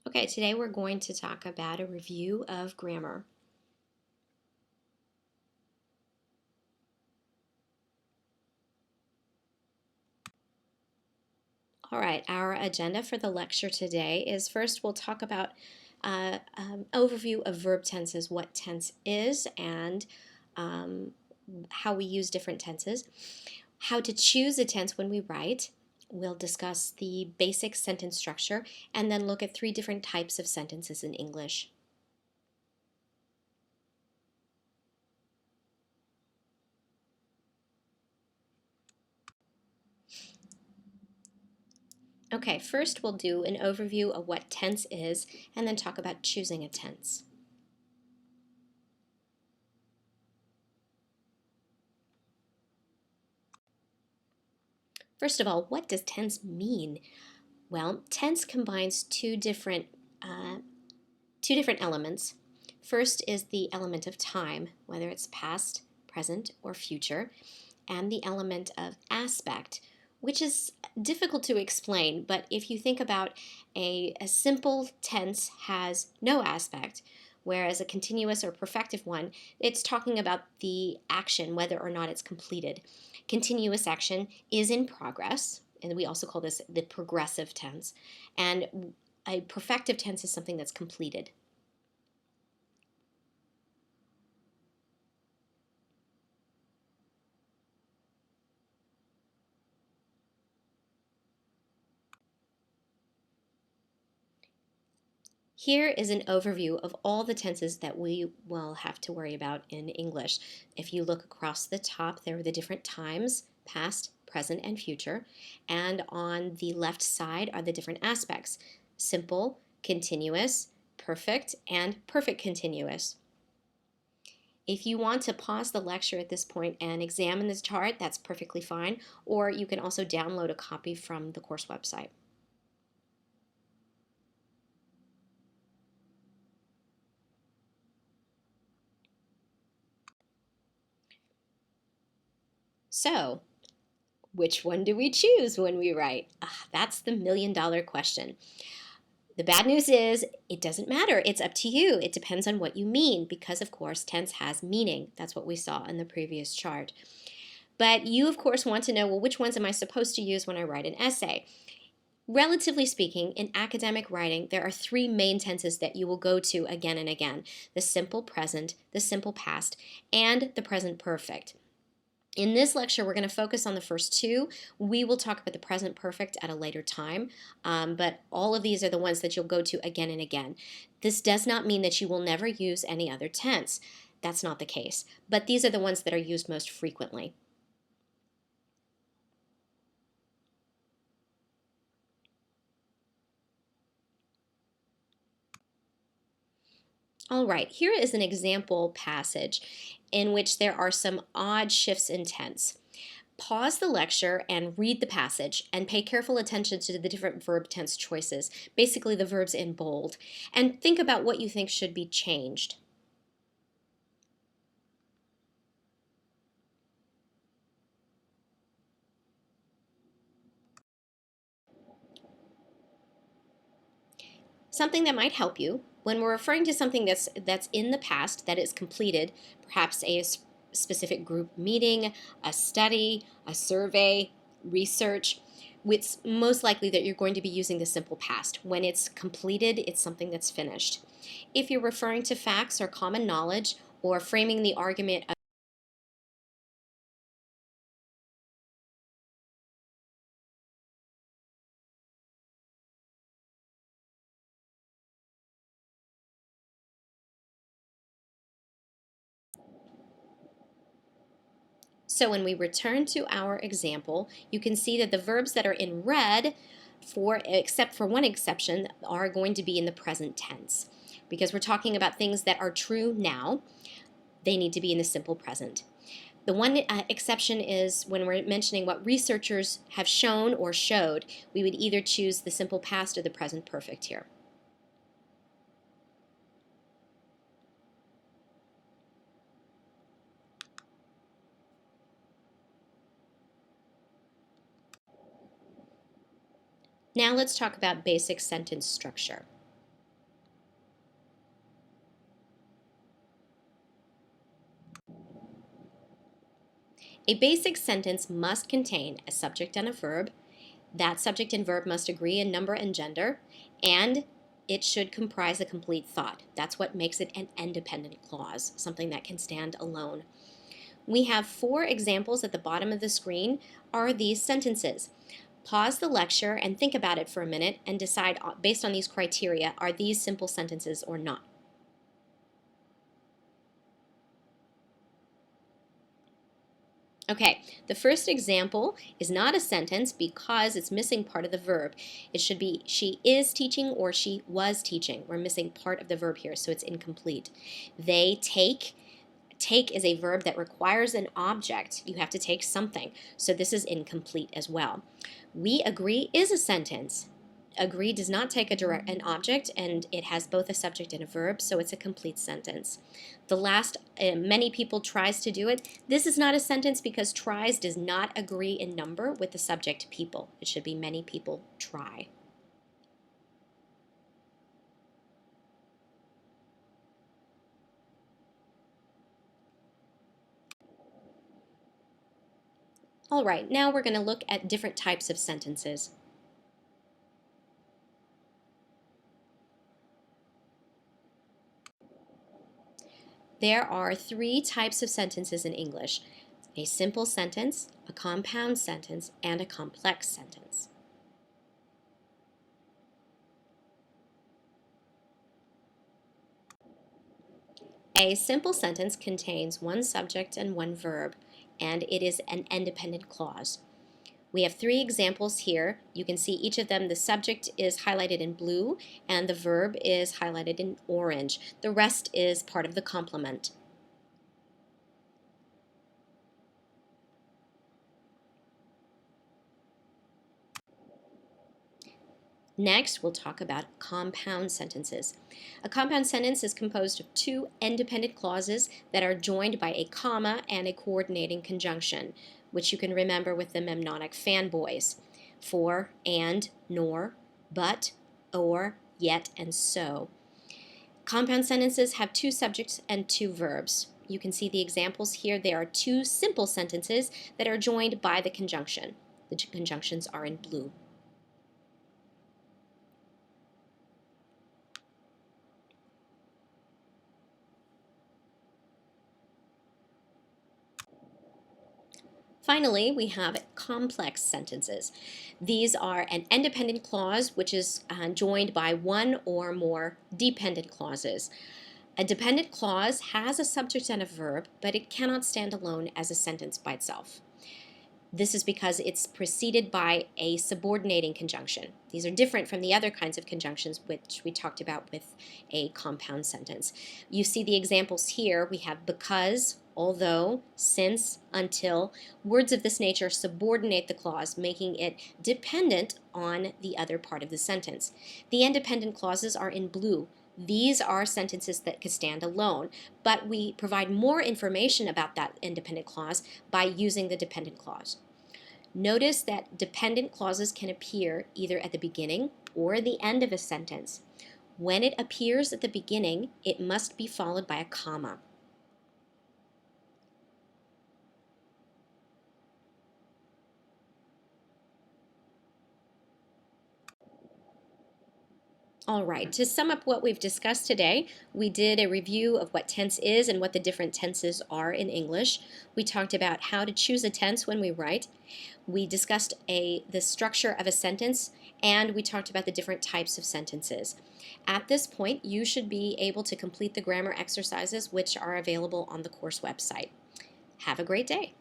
Okay, today we're going to talk about a review of grammar. All right, our agenda for the lecture today is first we'll talk about overview of verb tenses, what tense is, and how we use different tenses, how to choose a tense when we write. We'll discuss the basic sentence structure and then look at 3 different types of sentences in English. Okay, first we'll do an overview of what tense is and then talk about choosing a tense. First of all, what does tense mean? Well, tense combines uh, two different elements. First is the element of time, whether it's past, present, or future, and the element of aspect, which is difficult to explain, but if you think about a simple tense has no aspect, whereas a continuous or perfective one, it's talking about the action, whether or not it's completed. Continuous action is in progress, and we also call this the progressive tense, and a perfective tense is something that's completed. Here is an overview of all the tenses that we will have to worry about in English. If you look across the top, there are the different times, past, present, and future. And on the left side are the different aspects, simple, continuous, perfect, and perfect continuous. If you want to pause the lecture at this point and examine this chart, that's perfectly fine, or you can also download a copy from the course website. So, which one do we choose when we write? That's the million-dollar question. The bad news is it doesn't matter. It's up to you. It depends on what you mean because, of course, tense has meaning. That's what we saw in the previous chart. But you, of course, want to know, well, which ones am I supposed to use when I write an essay? Relatively speaking, in academic writing, there are 3 main tenses that you will go to again and again: the simple present, the simple past, and the present perfect. In this lecture, we're going to focus on the first 2. We will talk about the present perfect at a later time, but all of these are the ones that you'll go to again and again. This does not mean that you will never use any other tense. That's not the case, but these are the ones that are used most frequently. All right, here is an example passage in which there are some odd shifts in tense. Pause the lecture and read the passage and pay careful attention to the different verb tense choices, basically the verbs in bold, and think about what you think should be changed. Something that might help you when we're referring to something that's in the past, that is completed, perhaps a specific group meeting, a study, a survey, research. It's most likely that you're going to be using the simple past. When it's completed, it's something that's finished. If you're referring to facts or common knowledge or framing the argument So when we return to our example, you can see that the verbs that are in red, except for one exception, are going to be in the present tense. Because we're talking about things that are true now, they need to be in the simple present. The one exception is when we're mentioning what researchers have shown or showed, we would either choose the simple past or the present perfect here. Now let's talk about basic sentence structure. A basic sentence must contain a subject and a verb. That subject and verb must agree in number and gender, and it should comprise a complete thought. That's what makes it an independent clause, something that can stand alone. We have 4 examples at the bottom of the screen are these sentences. Pause the lecture and think about it for a minute and decide based on these criteria, are these simple sentences or not? Okay, the first example is not a sentence because it's missing part of the verb. It should be she is teaching or she was teaching. We're missing part of the verb here, so it's incomplete. They take. Take is a verb that requires an object. You have to take something, so this is incomplete as well. We agree is a sentence. Agree does not take an object, and it has both a subject and a verb, so it's a complete sentence. The last, many people tries to do it. This is not a sentence because tries does not agree in number with the subject people. It should be many people try. All right, now we're going to look at different types of sentences. There are 3 types of sentences in English: a simple sentence, a compound sentence, and a complex sentence. A simple sentence contains one subject and one verb, and it is an independent clause. We have 3 examples here. You can see each of them, the subject is highlighted in blue and the verb is highlighted in orange. The rest is part of the complement. Next, we'll talk about compound sentences. A compound sentence is composed of 2 independent clauses that are joined by a comma and a coordinating conjunction, which you can remember with the mnemonic fanboys: for, and, nor, but, or, yet, and so. Compound sentences have 2 subjects and 2 verbs. You can see the examples here. There are 2 simple sentences that are joined by the conjunction. The conjunctions are in blue. Finally, we have complex sentences. These are an independent clause which is joined by 1 or more dependent clauses. A dependent clause has a subject and a verb, but it cannot stand alone as a sentence by itself. This is because it's preceded by a subordinating conjunction. These are different from the other kinds of conjunctions which we talked about with a compound sentence. You see the examples here. We have because, although, since, until. Words of this nature subordinate the clause, making it dependent on the other part of the sentence. The independent clauses are in blue. These are sentences that could stand alone, but we provide more information about that independent clause by using the dependent clause. Notice that dependent clauses can appear either at the beginning or the end of a sentence. When it appears at the beginning, it must be followed by a comma. All right, to sum up what we've discussed today, we did a review of what tense is and what the different tenses are in English. We talked about how to choose a tense when we write. We discussed the structure of a sentence, and we talked about the different types of sentences. At this point, you should be able to complete the grammar exercises which are available on the course website. Have a great day.